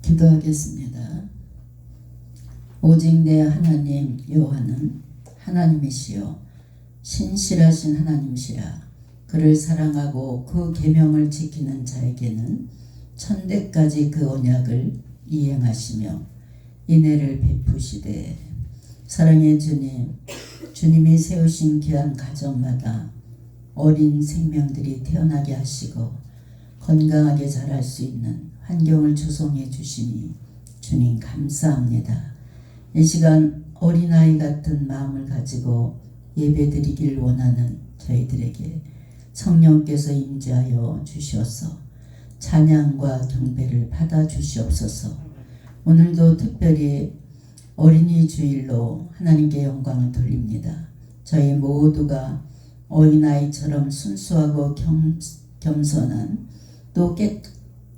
기도하겠습니다. 오직 내 하나님 여호와는 하나님이시요 신실하신 하나님이시라. 그를 사랑하고 그 계명을 지키는 자에게는 천대까지 그 언약을 이행하시며 인애를 베푸시되. 사랑의 주님, 주님이 세우신 귀한 가정마다 어린 생명들이 태어나게 하시고 건강하게 자랄 수 있는 환경을 조성해 주시니 주님 감사합니다. 이 시간 어린아이 같은 마음을 가지고 예배드리길 원하는 저희들에게 성령께서 임재하여 주시어서 찬양과 경배를 받아 주시옵소서. 오늘도 특별히 어린이 주일로 하나님께 영광을 돌립니다. 저희 모두가 어린아이처럼 순수하고 겸손한 또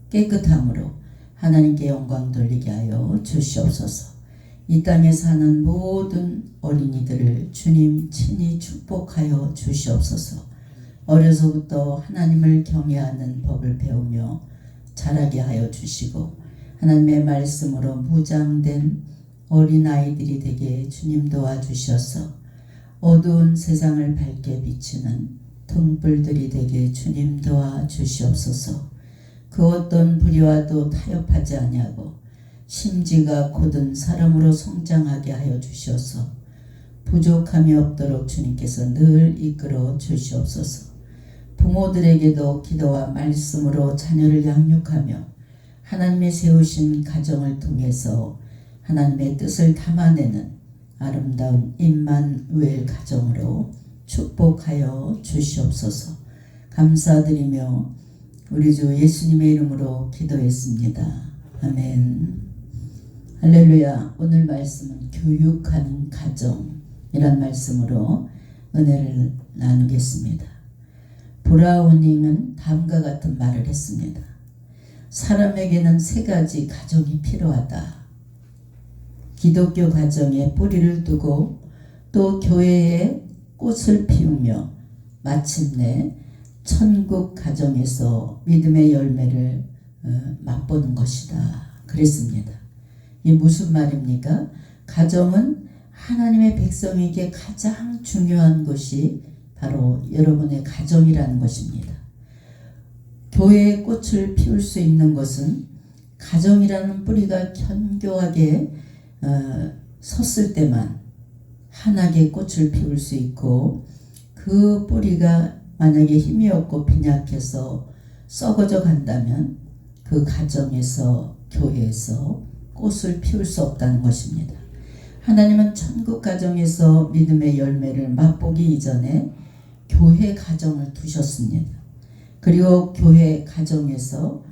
깨끗함으로 하나님께 영광 돌리게 하여 주시옵소서. 이 땅에 사는 모든 어린이들을 주님 친히 축복하여 주시옵소서. 어려서부터 하나님을 경외하는 법을 배우며 자라게 하여 주시고 하나님의 말씀으로 무장된 어린아이들이 되게 주님 도와주셔서 어두운 세상을 밝게 비추는 등불들이 되게 주님 도와주시옵소서. 그 어떤 불의와도 타협하지 아니하고 심지가 곧은 사람으로 성장하게 하여 주셔서 부족함이 없도록 주님께서 늘 이끌어 주시옵소서. 부모들에게도 기도와 말씀으로 자녀를 양육하며 하나님의 세우신 가정을 통해서 하나님의 뜻을 담아내는 아름다운 임마누엘 가정으로 축복하여 주시옵소서. 감사드리며 우리 주 예수님의 이름으로 기도했습니다. 아멘. 할렐루야. 오늘 말씀은 교육하는 가정이란 말씀으로 은혜를 나누겠습니다. 브라우닝은 다음과 같은 말을 했습니다. 사람에게는 세 가지 가정이 필요하다. 기독교 가정에 뿌리를 두고 또 교회에 꽃을 피우며 마침내 천국 가정에서 믿음의 열매를 맛보는 것이다. 그랬습니다. 이게 무슨 말입니까? 가정은 하나님의 백성에게 가장 중요한 것이 바로 여러분의 가정이라는 것입니다. 교회에 꽃을 피울 수 있는 것은 가정이라는 뿌리가 견고하게 섰을 때만 환하게 꽃을 피울 수 있고, 그 뿌리가 만약에 힘이 없고 빈약해서 썩어져 간다면 그 가정에서 교회에서 꽃을 피울 수 없다는 것입니다. 하나님은 천국 가정에서 믿음의 열매를 맛보기 이전에 교회 가정을 두셨습니다. 그리고 교회 가정에서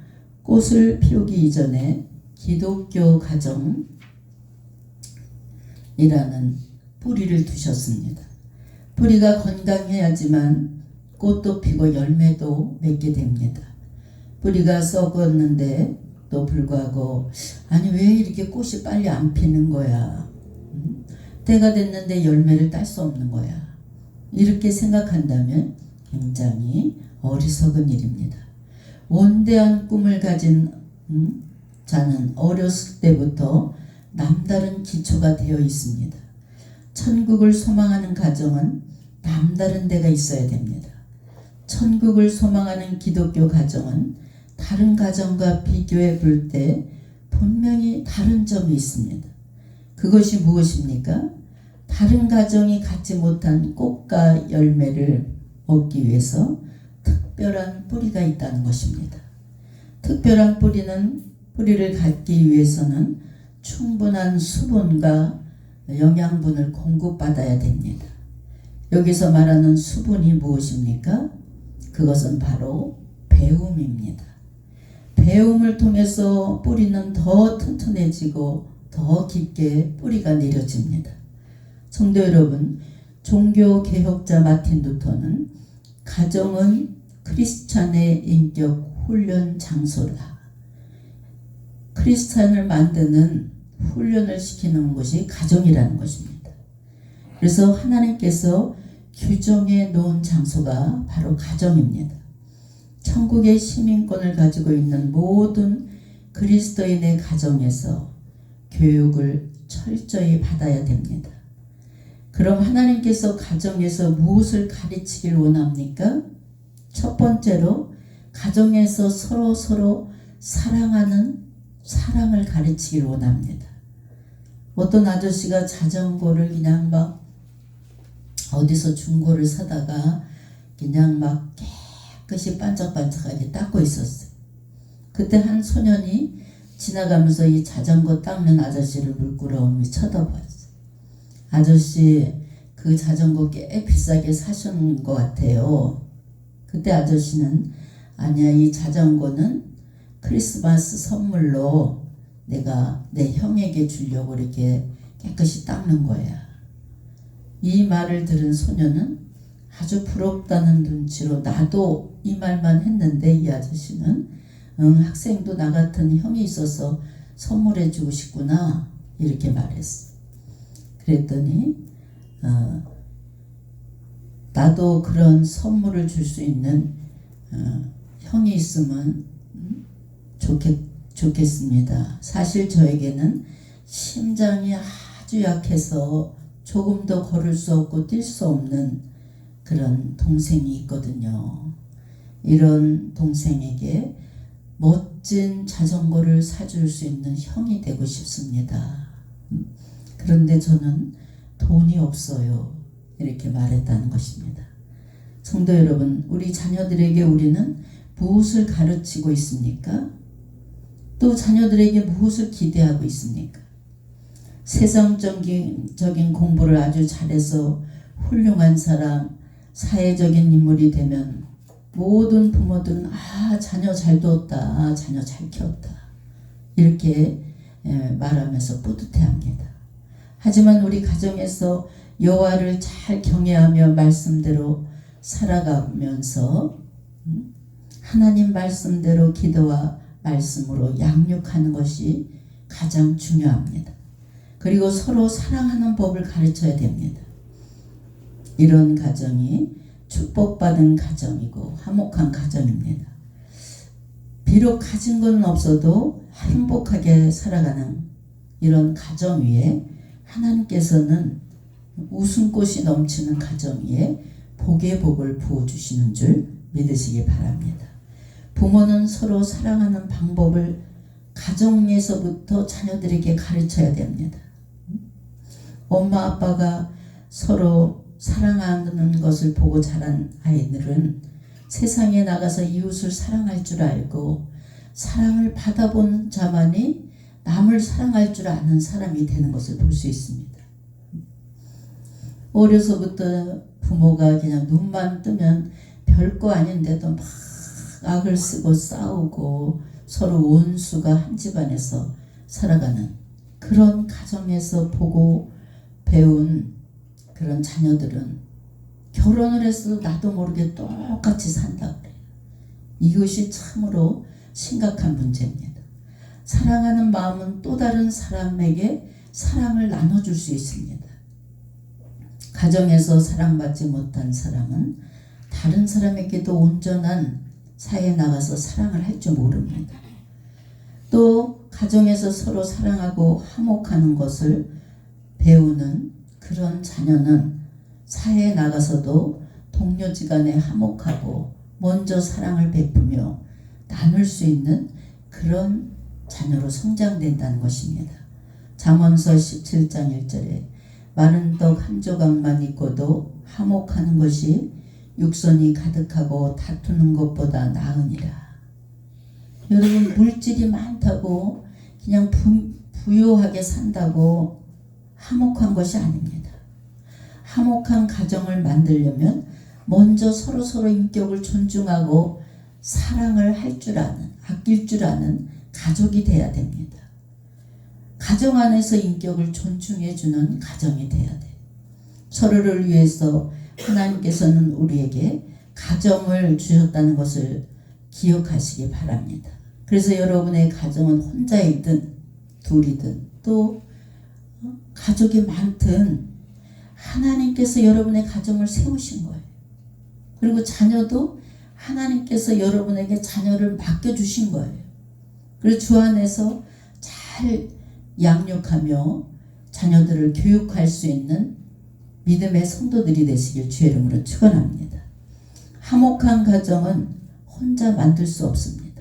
꽃을 피우기 이전에 기독교 가정이라는 뿌리를 두셨습니다. 뿌리가 건강해야지만 꽃도 피고 열매도 맺게 됩니다. 뿌리가 썩었는데 또 불구하고 아니 왜 이렇게 꽃이 빨리 안 피는 거야? 때가 됐는데 열매를 딸 수 없는 거야. 이렇게 생각한다면 굉장히 어리석은 일입니다. 원대한 꿈을 가진 자는 어렸을 때부터 남다른 기초가 되어 있습니다. 천국을 소망하는 가정은 남다른 데가 있어야 됩니다. 천국을 소망하는 기독교 가정은 다른 가정과 비교해 볼 때 분명히 다른 점이 있습니다. 그것이 무엇입니까? 다른 가정이 갖지 못한 꽃과 열매를 얻기 위해서 특별한 뿌리가 있다는 것입니다. 특별한 뿌리를 갖기 위해서는 충분한 수분과 영양분을 공급받아야 됩니다. 여기서 말하는 수분이 무엇입니까? 그것은 바로 배움입니다. 배움을 통해서 뿌리는 더 튼튼해지고 더 깊게 뿌리가 내려집니다. 성도 여러분, 종교개혁자 마틴 루터는 가정은 크리스찬의 인격 훈련 장소다. 크리스찬을 만드는 훈련을 시키는 것이 가정이라는 것입니다. 그래서 하나님께서 규정해 놓은 장소가 바로 가정입니다. 천국의 시민권을 가지고 있는 모든 그리스도인의 가정에서 교육을 철저히 받아야 됩니다. 그럼 하나님께서 가정에서 무엇을 가르치길 원합니까? 첫 번째로 가정에서 서로 사랑하는 사랑을 가르치길 원합니다. 어떤 아저씨가 자전거를 그냥 막 어디서 중고를 사다가 그냥 막 깨끗이 반짝반짝하게 닦고 있었어요. 그때 한 소년이 지나가면서 이 자전거 닦는 아저씨를 물끄러미 쳐다봤어요. 아저씨, 그 자전거 꽤 비싸게 사신 것 같아요. 그때 아저씨는 아니야, 이 자전거는 크리스마스 선물로 내가 내 형에게 주려고 이렇게 깨끗이 닦는 거야. 이 말을 들은 소녀는 아주 부럽다는 눈치로 나도 이 말만 했는데 이 아저씨는 학생도 나 같은 형이 있어서 선물해 주고 싶구나 이렇게 말했어. 그랬더니 나도 그런 선물을 줄 수 있는 형이 있으면 좋겠습니다. 사실 저에게는 심장이 아주 약해서 조금 더 걸을 수 없고 뛸 수 없는 그런 동생이 있거든요. 이런 동생에게 멋진 자전거를 사줄 수 있는 형이 되고 싶습니다. 그런데 저는 돈이 없어요. 이렇게 말했다는 것입니다. 성도 여러분, 우리 자녀들에게 우리는 무엇을 가르치고 있습니까? 또 자녀들에게 무엇을 기대하고 있습니까? 세상적인 공부를 아주 잘해서 훌륭한 사람, 사회적인 인물이 되면 모든 부모들은 자녀 잘 뒀다, 자녀 잘 키웠다 이렇게 말하면서 뿌듯해합니다. 하지만 우리 가정에서 여호와를 잘 경외하며 말씀대로 살아가면서 하나님 말씀대로 기도와 말씀으로 양육하는 것이 가장 중요합니다. 그리고 서로 사랑하는 법을 가르쳐야 됩니다. 이런 가정이 축복받은 가정이고 화목한 가정입니다. 비록 가진 건 없어도 행복하게 살아가는 이런 가정 위에 하나님께서는 웃음꽃이 넘치는 가정 위에 복의 복을 부어주시는 줄 믿으시기 바랍니다. 부모는 서로 사랑하는 방법을 가정에서부터 자녀들에게 가르쳐야 됩니다. 엄마 아빠가 서로 사랑하는 것을 보고 자란 아이들은 세상에 나가서 이웃을 사랑할 줄 알고 사랑을 받아본 자만이 남을 사랑할 줄 아는 사람이 되는 것을 볼 수 있습니다. 어려서부터 부모가 그냥 눈만 뜨면 별거 아닌데도 막 악을 쓰고 싸우고 서로 원수가 한 집안에서 살아가는 그런 가정에서 보고 배운 그런 자녀들은 결혼을 했어도 나도 모르게 똑같이 산다 그래요. 이것이 참으로 심각한 문제입니다. 사랑하는 마음은 또 다른 사람에게 사랑을 나눠줄 수 있습니다. 가정에서 사랑받지 못한 사람은 다른 사람에게도 온전한 사회에 나가서 사랑을 할 줄 모릅니다. 또 가정에서 서로 사랑하고 화목하는 것을 배우는 그런 자녀는 사회에 나가서도 동료지간에 화목하고 먼저 사랑을 베푸며 나눌 수 있는 그런 자녀로 성장된다는 것입니다. 잠언서 17장 1절에 마른 떡 한 조각만 있고도 화목하는 것이 육선이 가득하고 다투는 것보다 나으니라. 여러분, 물질이 많다고 그냥 부유하게 산다고 화목한 것이 아닙니다. 화목한 가정을 만들려면 먼저 서로 인격을 존중하고 사랑을 할 줄 아는, 아낄 줄 아는 가족이 돼야 됩니다. 가정 안에서 인격을 존중해주는 가정이 돼야 돼요. 서로를 위해서 하나님께서는 우리에게 가정을 주셨다는 것을 기억하시기 바랍니다. 그래서 여러분의 가정은 혼자이든 둘이든 또 가족이 많든 하나님께서 여러분의 가정을 세우신 거예요. 그리고 자녀도 하나님께서 여러분에게 자녀를 맡겨주신 거예요. 그리고 주 안에서 잘 양육하며 자녀들을 교육할 수 있는 믿음의 성도들이 되시길 주의 이름으로 축원합니다. 화목한 가정은 혼자 만들 수 없습니다.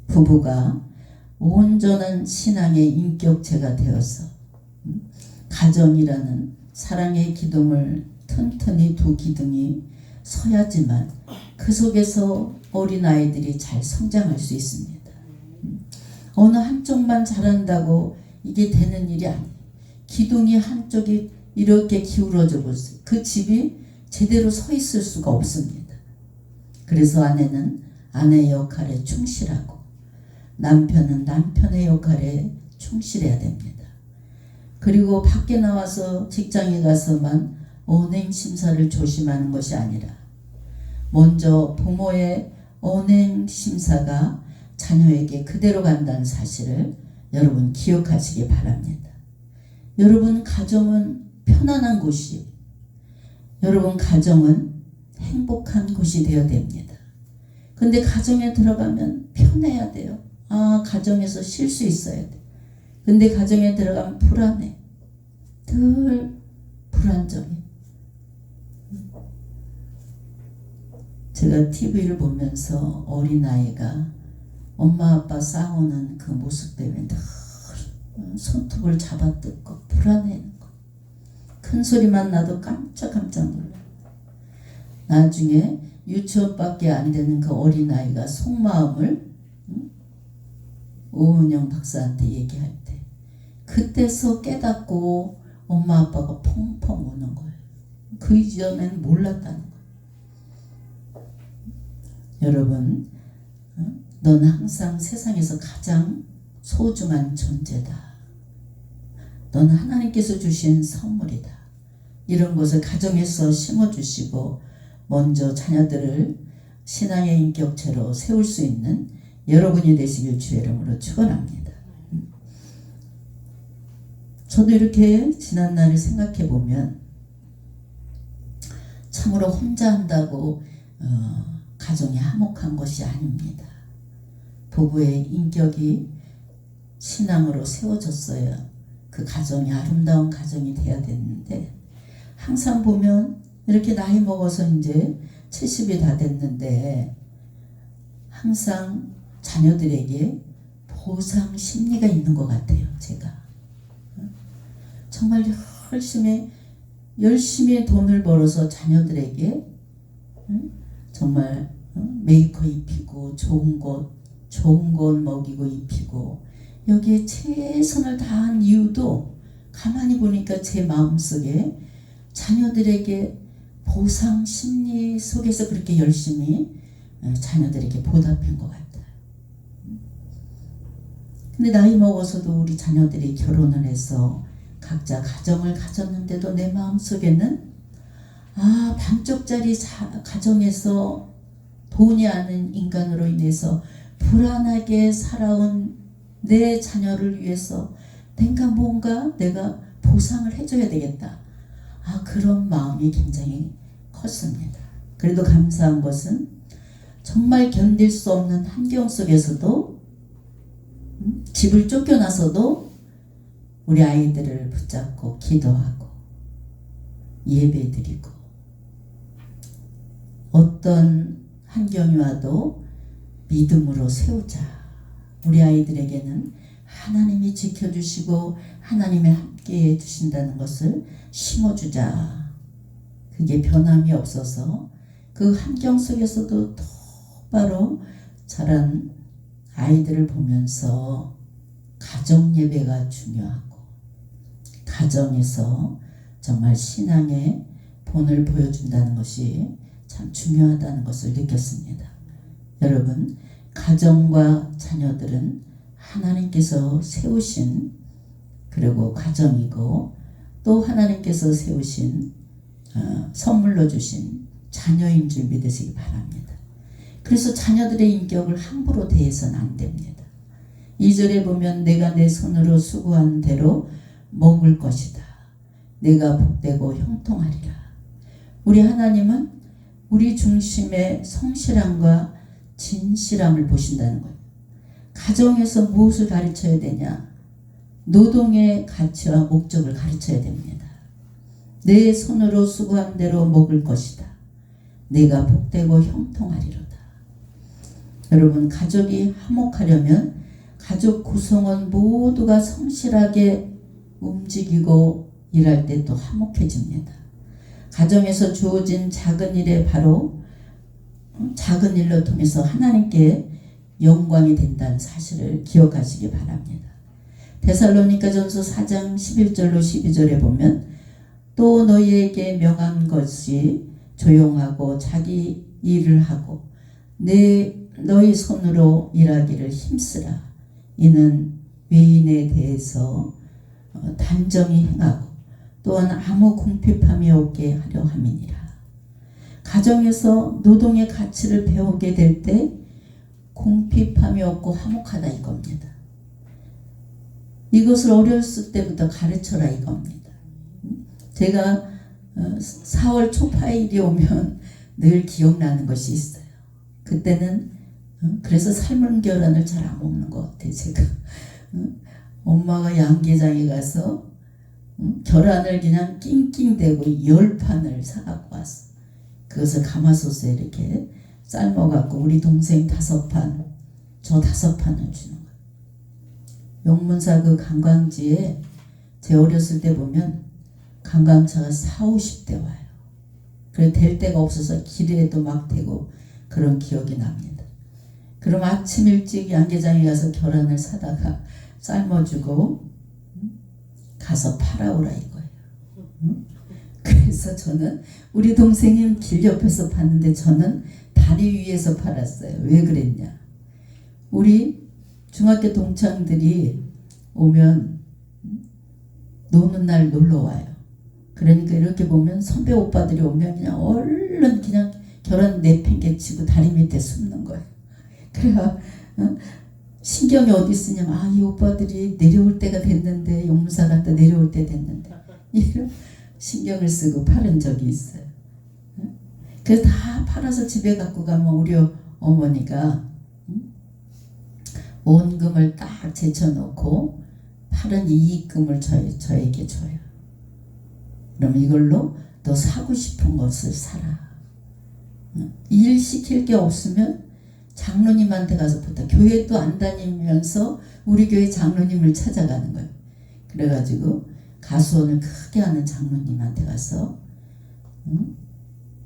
부부가 온전한 신앙의 인격체가 되어서 가정이라는 사랑의 기둥을 튼튼히 두 기둥이 서야지만 그 속에서 어린아이들이 잘 성장할 수 있습니다. 어느 한쪽만 잘한다고 이게 되는 일이 아니에요. 기둥이 한쪽이 이렇게 기울어져 보세요. 그 집이 제대로 서 있을 수가 없습니다. 그래서 아내는 아내의 역할에 충실하고 남편은 남편의 역할에 충실해야 됩니다. 그리고 밖에 나와서 직장에 가서만 언행 심사를 조심하는 것이 아니라 먼저 부모의 언행 심사가 자녀에게 그대로 간다는 사실을 여러분 기억하시기 바랍니다. 여러분 가정은 편안한 곳이, 여러분 가정은 행복한 곳이 되어야 됩니다. 근데 가정에 들어가면 편해야 돼요. 가정에서 쉴 수 있어야 돼. 근데 가정에 들어가면 불안해. 늘 불안정해. 제가 TV를 보면서 어린아이가 엄마 아빠 싸우는 그 모습 때문에 늘 손톱을 잡아뜯고 불안해하는 거. 큰 소리만 나도 깜짝깜짝 놀라. 나중에 유치원밖에 안 되는 그 어린아이가 속마음을 오은영 박사한테 얘기할 때 그때서 깨닫고 엄마 아빠가 펑펑 우는 거예요. 그 이전에는 몰랐다는 거예요. 여러분, 너는 항상 세상에서 가장 소중한 존재다. 너는 하나님께서 주신 선물이다. 이런 것을 가정에서 심어주시고 먼저 자녀들을 신앙의 인격체로 세울 수 있는 여러분이 되시길 주의 이름으로 축원합니다. 저도 이렇게 지난 날을 생각해 보면 참으로 혼자 한다고 가정이 화목한 것이 아닙니다. 부부의 인격이 신앙으로 세워졌어야 그 가정이 아름다운 가정이 돼야 되는데 항상 보면 이렇게 나이 먹어서 이제 70이 다 됐는데 항상 자녀들에게 보상 심리가 있는 것 같아요. 제가 정말 열심히 돈을 벌어서 자녀들에게 정말 메이커 입히고 좋은 것 먹이고 입히고 여기에 최선을 다한 이유도 가만히 보니까 제 마음속에 자녀들에게 보상 심리 속에서 그렇게 열심히 자녀들에게 보답한 것 같아요. 근데 나이 먹어서도 우리 자녀들이 결혼을 해서 각자 가정을 가졌는데도 내 마음속에는 반쪽짜리 가정에서 돈이 아는 인간으로 인해서 불안하게 살아온 내 자녀를 위해서 뭔가 내가 보상을 해줘야 되겠다. 그런 마음이 굉장히 컸습니다. 그래도 감사한 것은 정말 견딜 수 없는 환경 속에서도 집을 쫓겨나서도 우리 아이들을 붙잡고 기도하고 예배드리고 어떤 환경이 와도 믿음으로 세우자. 우리 아이들에게는 하나님이 지켜주시고 하나님이 함께 해주신다는 것을 심어주자. 그게 변함이 없어서 그 환경 속에서도 똑바로 자란 아이들을 보면서 가정 예배가 중요하고 가정에서 정말 신앙의 본을 보여준다는 것이 참 중요하다는 것을 느꼈습니다. 여러분, 가정과 자녀들은 하나님께서 세우신 그리고 가정이고 또 하나님께서 세우신 선물로 주신 자녀인 줄 믿으시기 바랍니다. 그래서 자녀들의 인격을 함부로 대해서는 안 됩니다. 2절에 보면 내가 내 손으로 수고한 대로 먹을 것이다. 내가 복되고 형통하리라. 우리 하나님은 우리 중심의 성실함과 진실함을 보신다는 거예요. 가정에서 무엇을 가르쳐야 되냐? 노동의 가치와 목적을 가르쳐야 됩니다. 내 손으로 수고한 대로 먹을 것이다. 내가 복되고 형통하리로다. 여러분, 가족이 화목하려면 가족 구성원 모두가 성실하게 움직이고 일할 때 또 화목해집니다. 가정에서 주어진 작은 일에 바로 작은 일로 통해서 하나님께 영광이 된다는 사실을 기억하시기 바랍니다. 데살로니가전서 4장 11절로 12절에 보면 또 너희에게 명한 것이 조용하고 자기 일을 하고 너희 손으로 일하기를 힘쓰라. 이는 외인에 대해서 단정히 행하고 또한 아무 궁핍함이 없게 하려 함이니라. 가정에서 노동의 가치를 배우게 될 때 궁핍함이 없고 화목하다 이겁니다. 이것을 어렸을 때부터 가르쳐라 이겁니다. 제가 4월 초파일이 오면 늘 기억나는 것이 있어요. 그때는 그래서 삶은 계란을 잘 안 먹는 것 같아요. 제가 엄마가 양계장에 가서 계란을 그냥 낑낑대고 10판을 사갖고 왔어. 그것을 가마솥에 이렇게 삶아갖고 우리 동생 5판, 저 5판을 주는 거예요. 용문사 그 관광지에 제 어렸을 때 보면 관광차가 40-50대 와요. 그래 될 데가 없어서 길에도 막 대고 그런 기억이 납니다. 그럼 아침 일찍 양계장에 가서 계란을 사다가 삶아주고 가서 팔아오라 이거예요. 그래서 저는 우리 동생은 길 옆에서 봤는데 저는 다리 위에서 팔았어요. 왜 그랬냐? 우리 중학교 동창들이 오면 노는 날 놀러 와요. 그러니까 이렇게 보면 선배 오빠들이 오면 그냥 얼른 그냥 계란 4팽개 치고 다리 밑에 숨는 거예요. 그래가 신경이 어디 있으냐면 이 오빠들이 내려올 때가 됐는데 용문사 갔다 내려올 때 됐는데 이런 신경을 쓰고 팔은 적이 있어요. 그래서 다 팔아서 집에 갖고 가면 우리 어머니가 원금을 딱 제쳐놓고 팔은 이익금을 저에게 줘요. 그럼 이걸로 너 사고 싶은 것을 사라. 일 시킬 게 없으면 장로님한테 가서 부탁. 교회도 안 다니면서 우리 교회 장로님을 찾아가는 거예요. 그래가지고 가수원을 크게 하는 장로님한테 가서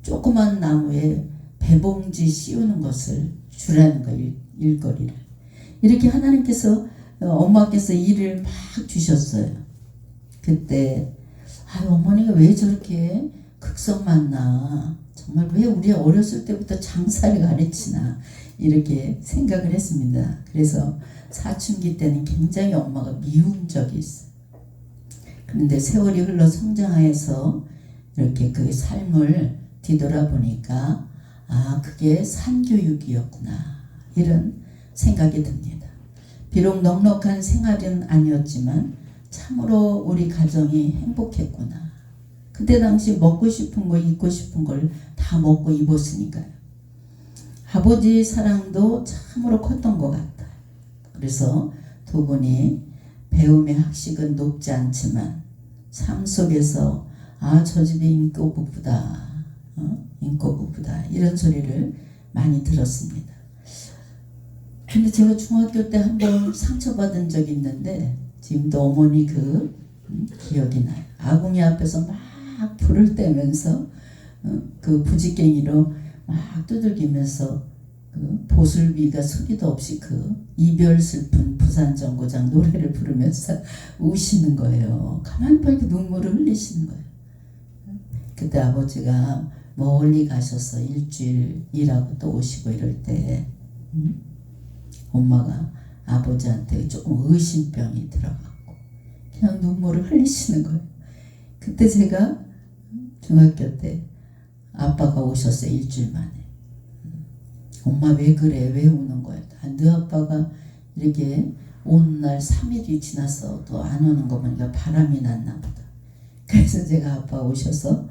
조그만 나무에 배봉지 씌우는 것을 주라는 거예요. 일거리를. 이렇게 하나님께서 엄마께서 일을 막 주셨어요. 그때 어머니가 왜 저렇게 극성 많나, 정말 왜 우리 어렸을 때부터 장사를 가르치나 이렇게 생각을 했습니다. 그래서 사춘기 때는 굉장히 엄마가 미운 적이 있어요. 그런데 세월이 흘러 성장해서 이렇게 그 삶을 뒤돌아보니까 그게 산교육이었구나 이런 생각이 듭니다. 비록 넉넉한 생활은 아니었지만 참으로 우리 가정이 행복했구나. 그때 당시 먹고 싶은 거 입고 싶은 걸 다 먹고 입었으니까요. 아버지 사랑도 참으로 컸던 것 같아요. 그래서 두 분이 배움의 학식은 높지 않지만 삶 속에서 저 집이 인고 부부다, 인고 부부다 이런 소리를 많이 들었습니다. 근데 제가 중학교 때 한번 상처받은 적이 있는데 지금도 어머니 그 기억이 나요. 아궁이 앞에서 막 불을 떼면서 그 부지깽이로 막 두들기면서 그 보슬비가 소리도 없이 그 이별 슬픈 부산정거장 노래를 부르면서 우시는 거예요. 가만히 보니까 눈물을 흘리시는 거예요. 그때 아버지가 멀리 가셔서 일주일 일하고 또 오시고 이럴 때 엄마가 아버지한테 조금 의심병이 들어갔고 그냥 눈물을 흘리시는 거예요. 그때 제가 중학교 때 아빠가 오셨어요. 일주일 만에. 엄마 왜 그래? 왜 우는 거야? 너 아빠가 이렇게 온 날 3일이 지나서 또 안 오는 거 보니까 바람이 났나 보다. 그래서 제가 아빠 오셔서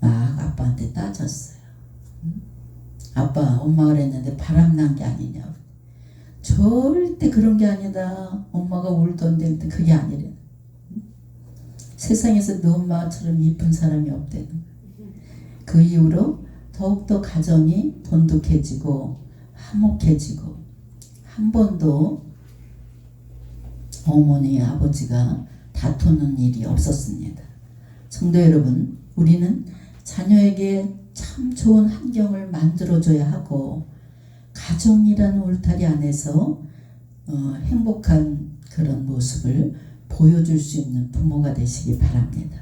막 아빠한테 따졌어요. 아빠, 엄마가 그랬는데 바람 난 게 아니냐고. 절대 그런 게 아니다. 엄마가 울던데 그게 아니래. 세상에서 너 엄마처럼 이쁜 사람이 없대는. 그 이후로 더욱더 가정이 돈독해지고 화목해지고 한 번도 어머니 아버지가 다투는 일이 없었습니다. 성도 여러분, 우리는 자녀에게 참 좋은 환경을 만들어줘야 하고 가정이라는 울타리 안에서 행복한 그런 모습을 보여줄 수 있는 부모가 되시기 바랍니다.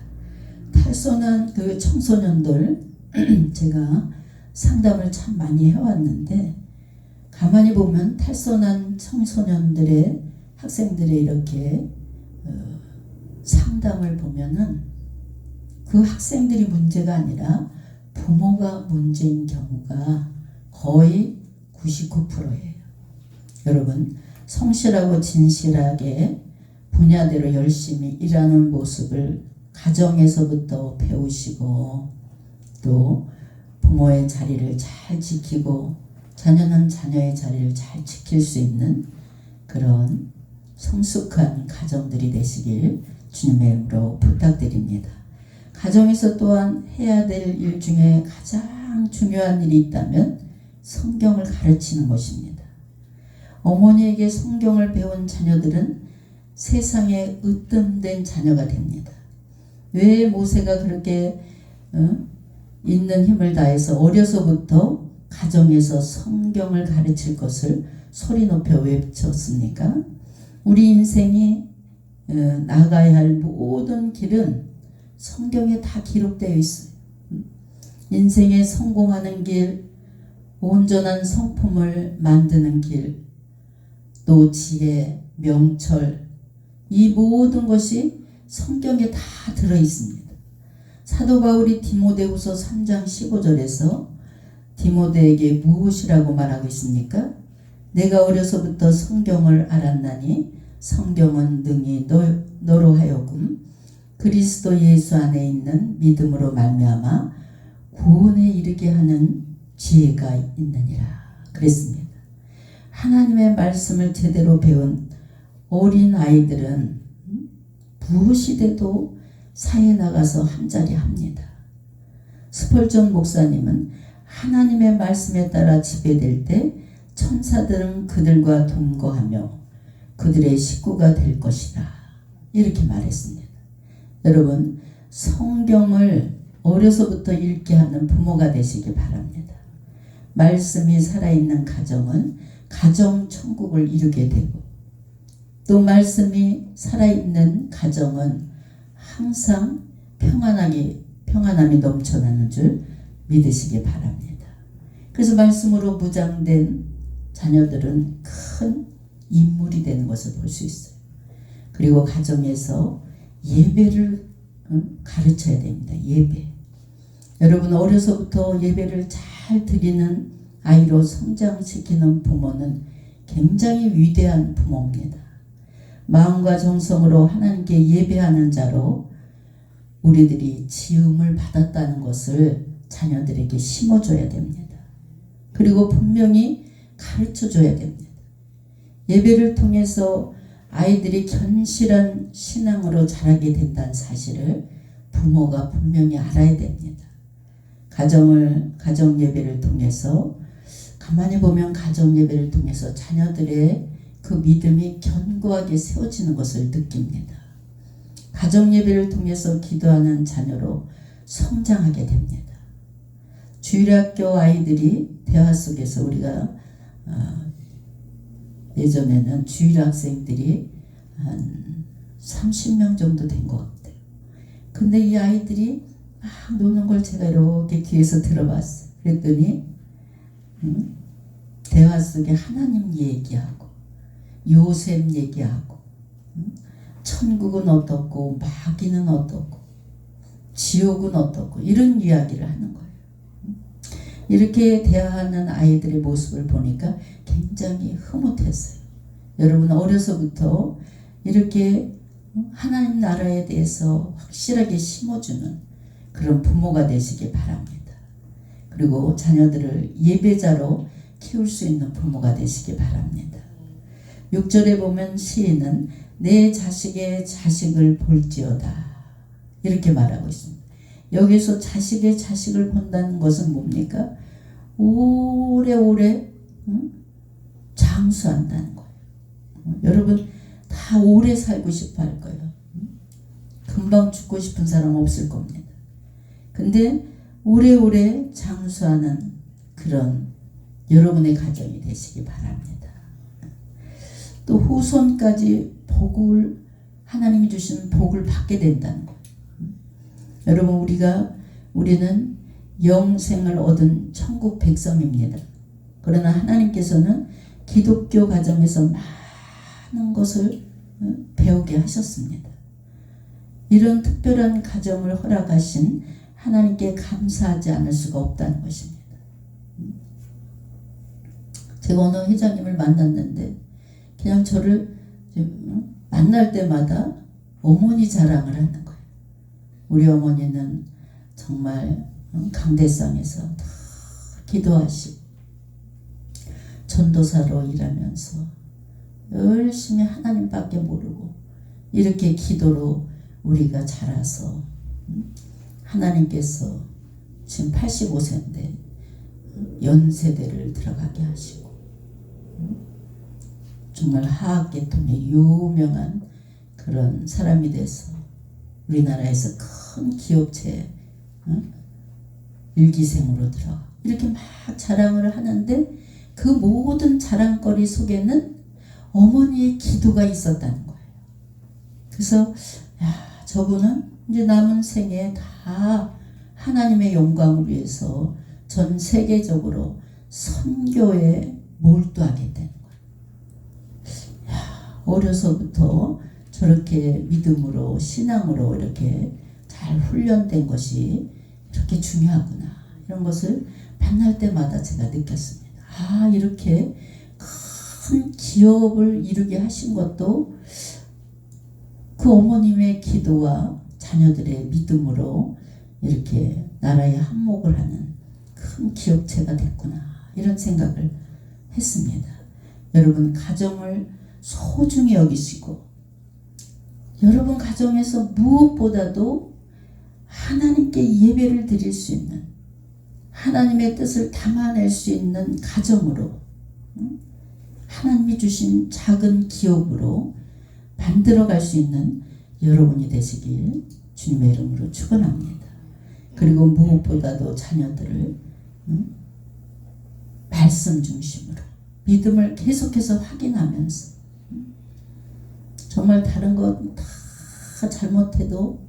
탈선한 그 청소년들 제가 상담을 참 많이 해왔는데 가만히 보면 탈선한 청소년들의 학생들의 이렇게 상담을 보면은 그 학생들이 문제가 아니라 부모가 문제인 경우가 거의 99%예요. 여러분, 성실하고 진실하게 분야대로 열심히 일하는 모습을 가정에서부터 배우시고 또 부모의 자리를 잘 지키고 자녀는 자녀의 자리를 잘 지킬 수 있는 그런 성숙한 가정들이 되시길 주님의 이름으로 부탁드립니다. 가정에서 또한 해야 될 일 중에 가장 중요한 일이 있다면 성경을 가르치는 것입니다. 어머니에게 성경을 배운 자녀들은 세상에 으뜸된 자녀가 됩니다. 왜 모세가 그렇게 있는 힘을 다해서 어려서부터 가정에서 성경을 가르칠 것을 소리 높여 외쳤습니까? 우리 인생이 나가야 할 모든 길은 성경에 다 기록되어 있어요. 인생에 성공하는 길, 온전한 성품을 만드는 길, 또 지혜, 명철, 이 모든 것이 성경에 다 들어 있습니다. 사도 바울이 디모데후서 3장 15절에서 디모데에게 무엇이라고 말하고 있습니까? 내가 어려서부터 성경을 알았나니 성경은 능히 너로 하여금 그리스도 예수 안에 있는 믿음으로 말미암아 구원에 이르게 하는 지혜가 있느니라 그랬습니다. 하나님의 말씀을 제대로 배운 어린 아이들은 무엇이 돼도 사회에 나가서 한자리 합니다. 스펄전 목사님은 하나님의 말씀에 따라 지배될 때 천사들은 그들과 동거하며 그들의 식구가 될 것이다 이렇게 말했습니다. 여러분, 성경을 어려서부터 읽게 하는 부모가 되시기 바랍니다. 말씀이 살아있는 가정은 가정 천국을 이루게 되고 또 말씀이 살아있는 가정은 항상 평안함이 넘쳐나는 줄 믿으시기 바랍니다. 그래서 말씀으로 무장된 자녀들은 큰 인물이 되는 것을 볼 수 있어요. 그리고 가정에서 예배를 가르쳐야 됩니다. 예배. 여러분, 어려서부터 예배를 잘 드리는 아이로 성장시키는 부모는 굉장히 위대한 부모입니다. 마음과 정성으로 하나님께 예배하는 자로 우리들이 지음을 받았다는 것을 자녀들에게 심어줘야 됩니다. 그리고 분명히 가르쳐줘야 됩니다. 예배를 통해서 아이들이 견실한 신앙으로 자라게 된다는 사실을 부모가 분명히 알아야 됩니다. 가정 예배를 통해서 가만히 보면 가정 예배를 통해서 자녀들의 그 믿음이 견고하게 세워지는 것을 느낍니다. 가정 예배를 통해서 기도하는 자녀로 성장하게 됩니다. 주일학교 아이들이 대화 속에서 우리가 예전에는 주일학생들이 한 30명 정도 된 것 같아요. 근데 이 아이들이 막 노는 걸 제가 이렇게 뒤에서 들어봤어요. 그랬더니 대화 속에 하나님 얘기하고 요셉 얘기하고 천국은 어떻고 마귀는 어떻고 지옥은 어떻고 이런 이야기를 하는 거예요. 이렇게 대화하는 아이들의 모습을 보니까 굉장히 흐뭇했어요. 여러분, 어려서부터 이렇게 하나님 나라에 대해서 확실하게 심어주는 그런 부모가 되시기 바랍니다. 그리고 자녀들을 예배자로 키울 수 있는 부모가 되시기 바랍니다. 6절에 보면 시인은 내 자식의 자식을 볼지어다 이렇게 말하고 있습니다. 여기서 자식의 자식을 본다는 것은 뭡니까? 오래오래 장수한다는 거예요. 여러분 다 오래 살고 싶어 할 거예요. 금방 죽고 싶은 사람 없을 겁니다. 근데 오래오래 장수하는 그런 여러분의 가정이 되시기 바랍니다. 또 후손까지 복을 하나님이 주시는 복을 받게 된다는 거예요. 여러분 우리는 영생을 얻은 천국 백성입니다. 그러나 하나님께서는 기독교 가정에서 많은 것을 배우게 하셨습니다. 이런 특별한 가정을 허락하신 하나님께 감사하지 않을 수가 없다는 것입니다. 제가 어느 회장님을 만났는데 그냥 저를 만날 때마다 어머니 자랑을 하는 거예요. 우리 어머니는 정말 강대상에서 다 기도하시고 전도사로 일하면서 열심히 하나님밖에 모르고 이렇게 기도로 우리가 자라서 하나님께서 지금 85세인데 연세대를 들어가게 하시고 정말 화학계통의 유명한 그런 사람이 돼서 우리나라에서 큰 기업체 일기생으로 들어가 이렇게 막 자랑을 하는데 그 모든 자랑거리 속에는 어머니의 기도가 있었다는 거예요. 그래서 저분은 이제 남은 생에 다 하나님의 영광을 위해서 전 세계적으로 선교에 몰두하겠다는 거예요. 어려서부터 저렇게 믿음으로 신앙으로 이렇게 잘 훈련된 것이 이렇게 중요하구나 이런 것을 만날 때마다 제가 느꼈습니다. 이렇게 큰 기업을 이루게 하신 것도 그 어머님의 기도와 자녀들의 믿음으로 이렇게 나라에 한몫을 하는 큰 기업체가 됐구나 이런 생각을 했습니다. 여러분 가정을 소중히 여기시고 여러분 가정에서 무엇보다도 하나님께 예배를 드릴 수 있는 하나님의 뜻을 담아낼 수 있는 가정으로 하나님이 주신 작은 기업으로 만들어갈 수 있는 여러분이 되시길 주님의 이름으로 축원합니다. 그리고 무엇보다도 자녀들을 말씀 중심으로 믿음을 계속해서 확인하면서 정말 다른 것 다 잘못해도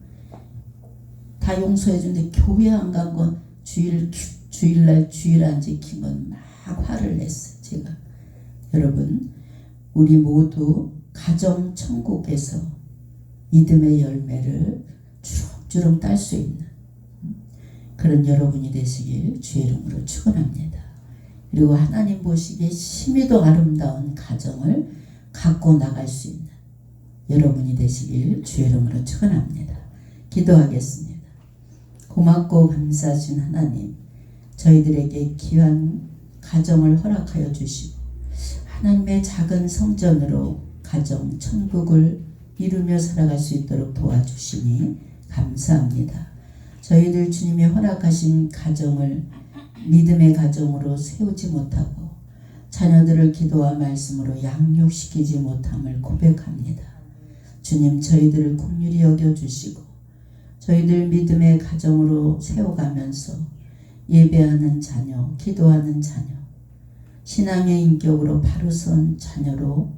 다 용서해 주는데 교회 안 간 건 주일날 주일 안 지킨 건 막 화를 냈어요. 제가 여러분 우리 모두 가정 천국에서 믿음의 열매를 주렁주렁 딸 수 있는 그런 여러분이 되시길 주의 이름으로 축원합니다. 그리고 하나님 보시기에 심히도 아름다운 가정을 갖고 나갈 수 있는 여러분이 되시길 주의 이름으로 축원합니다. 기도하겠습니다. 고맙고 감사하신 하나님, 저희들에게 귀한 가정을 허락하여 주시고 하나님의 작은 성전으로 가정 천국을 이루며 살아갈 수 있도록 도와주시니 감사합니다. 저희들 주님이 허락하신 가정을 믿음의 가정으로 세우지 못하고 자녀들을 기도와 말씀으로 양육시키지 못함을 고백합니다. 주님 저희들을 긍휼히 여겨주시고 저희들 믿음의 가정으로 세워가면서 예배하는 자녀, 기도하는 자녀, 신앙의 인격으로 바로 선 자녀로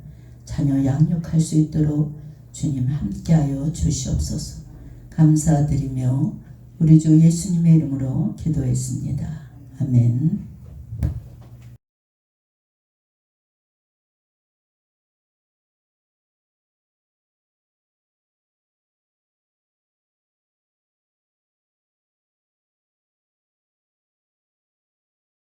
자녀 양육할 수 있도록 주님 함께하여 주시옵소서. 감사드리며 우리 주 예수님의 이름으로 기도했습니다. 아멘.